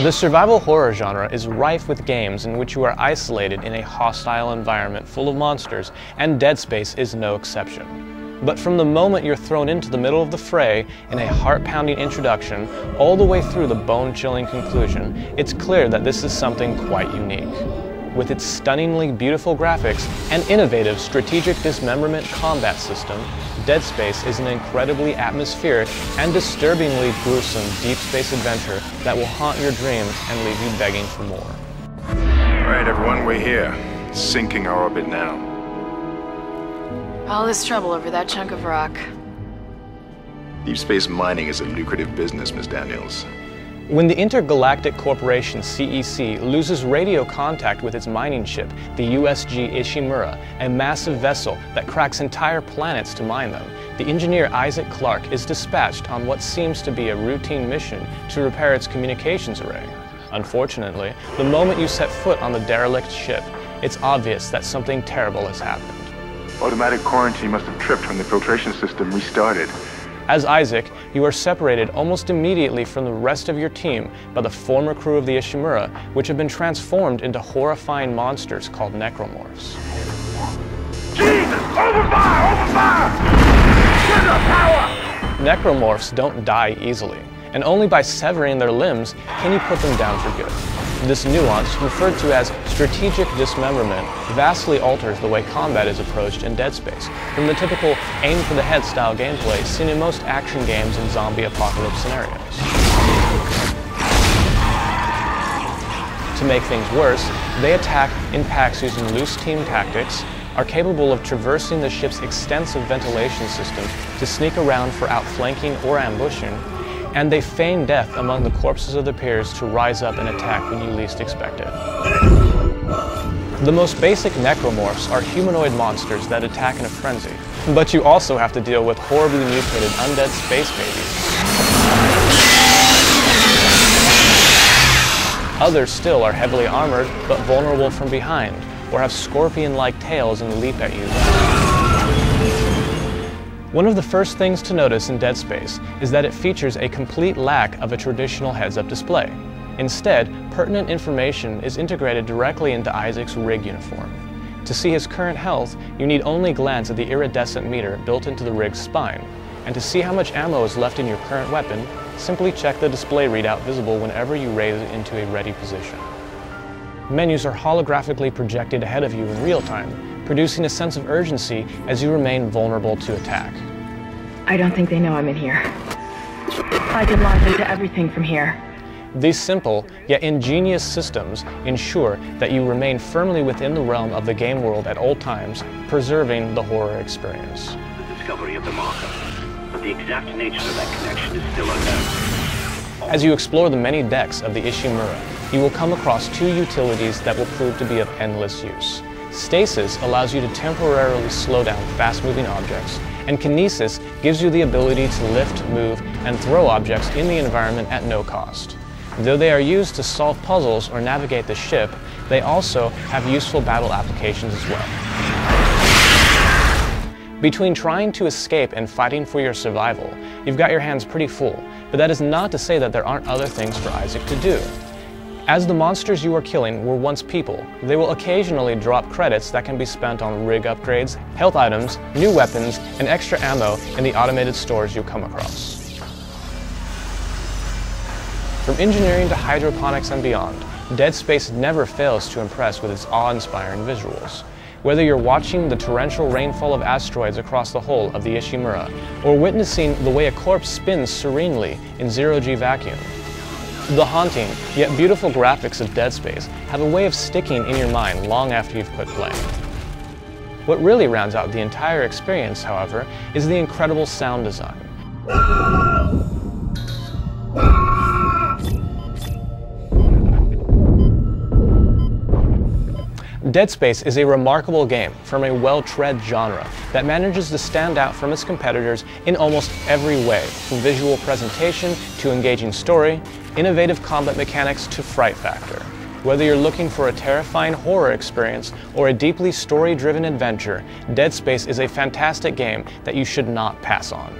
The survival horror genre is rife with games in which you are isolated in a hostile environment full of monsters, and Dead Space is no exception. But from the moment you're thrown into the middle of the fray, in a heart-pounding introduction, all the way through the bone-chilling conclusion, it's clear that this is something quite unique. With its stunningly beautiful graphics and innovative strategic dismemberment combat system, Dead Space is an incredibly atmospheric and disturbingly gruesome deep space adventure that will haunt your dreams and leave you begging for more. All right, everyone, we're here. Sinking our orbit now. All this trouble over that chunk of rock. Deep space mining is a lucrative business, Ms. Daniels. When the intergalactic corporation CEC loses radio contact with its mining ship, the USG Ishimura, a massive vessel that cracks entire planets to mine them, the engineer Isaac Clarke is dispatched on what seems to be a routine mission to repair its communications array. Unfortunately, the moment you set foot on the derelict ship, it's obvious that something terrible has happened. Automatic quarantine must have tripped when the filtration system restarted. As Isaac, you are separated almost immediately from the rest of your team by the former crew of the Ishimura, which have been transformed into horrifying monsters called necromorphs. Jesus! Overfire! Overfire! Get the power! Necromorphs don't die easily, and only by severing their limbs can you put them down for good. This nuance, referred to as strategic dismemberment, vastly alters the way combat is approached in Dead Space, from the typical aim-for-the-head style gameplay seen in most action games and zombie apocalypse scenarios. To make things worse, they attack in packs using loose team tactics, are capable of traversing the ship's extensive ventilation system to sneak around for outflanking or ambushing, and they feign death among the corpses of their peers to rise up and attack when you least expect it. The most basic necromorphs are humanoid monsters that attack in a frenzy, but you also have to deal with horribly mutated undead space babies. Others still are heavily armored but vulnerable from behind, or have scorpion-like tails and leap at you. One of the first things to notice in Dead Space is that it features a complete lack of a traditional heads-up display. Instead, pertinent information is integrated directly into Isaac's rig uniform. To see his current health, you need only glance at the iridescent meter built into the rig's spine. And to see how much ammo is left in your current weapon, simply check the display readout visible whenever you raise it into a ready position. Menus are holographically projected ahead of you in real time, producing a sense of urgency as you remain vulnerable to attack. I don't think they know I'm in here. I can launch into everything from here. These simple, yet ingenious systems ensure that you remain firmly within the realm of the game world at all times, preserving the horror experience. The discovery of the marker, but the exact nature of that connection is still unknown. As you explore the many decks of the Ishimura, you will come across two utilities that will prove to be of endless use. Stasis allows you to temporarily slow down fast-moving objects, and Kinesis gives you the ability to lift, move, and throw objects in the environment at no cost. Though they are used to solve puzzles or navigate the ship, they also have useful battle applications as well. Between trying to escape and fighting for your survival, you've got your hands pretty full, but that is not to say that there aren't other things for Isaac to do. As the monsters you are killing were once people, they will occasionally drop credits that can be spent on rig upgrades, health items, new weapons, and extra ammo in the automated stores you'll come across. From engineering to hydroponics and beyond, Dead Space never fails to impress with its awe-inspiring visuals. Whether you're watching the torrential rainfall of asteroids across the hull of the Ishimura, or witnessing the way a corpse spins serenely in zero-G vacuum, the haunting, yet beautiful graphics of Dead Space have a way of sticking in your mind long after you've quit playing. What really rounds out the entire experience, however, is the incredible sound design. Dead Space is a remarkable game from a well-tread genre that manages to stand out from its competitors in almost every way, from visual presentation to engaging story, innovative combat mechanics to fright factor. Whether you're looking for a terrifying horror experience or a deeply story-driven adventure, Dead Space is a fantastic game that you should not pass on.